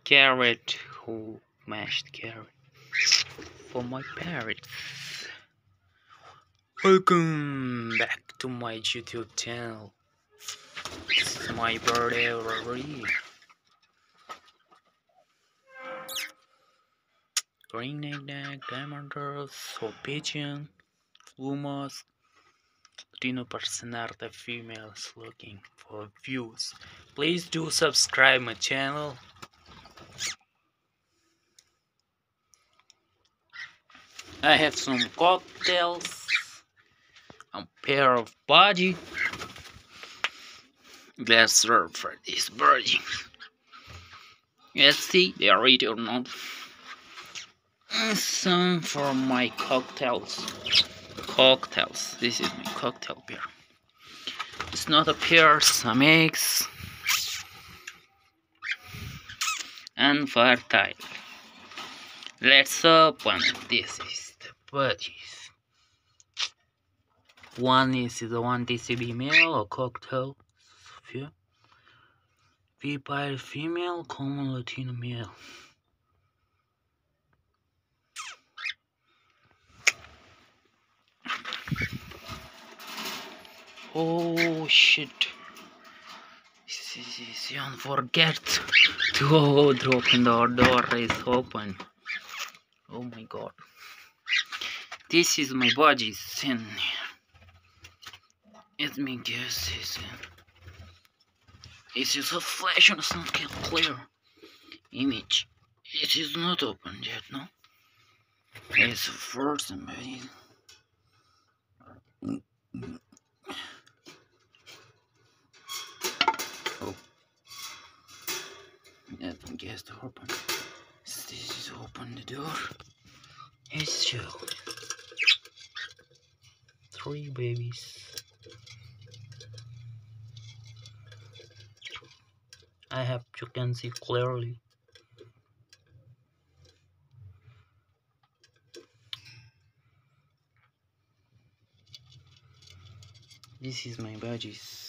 Carrot, who mashed carrot for my parrots. Welcome back to my YouTube channel. This is my birthday already. Green neck, diamond so pigeon, plumas, Latino are the females looking for views. Please do subscribe my channel. I have some cocktails, a pair of body. Let's serve for this birdie. Let's see they are ready or not. And some for my cocktails. This is my cocktail beer. It's not a pear, some eggs. And fertile. Let's open. This is the budgies. One is the 1 dcb male or cocktail. V-pile female, common Latino male. Oh shit. Don't forget to open the door is open. Oh my god. This is my body in. Let me guess this. It is a flash and it's not clear image. It is not open yet, no? It's first maybe. Oh. Let me guess the open. This is open the door. It's true. 3 babies. I have you can see clearly. This is my badges.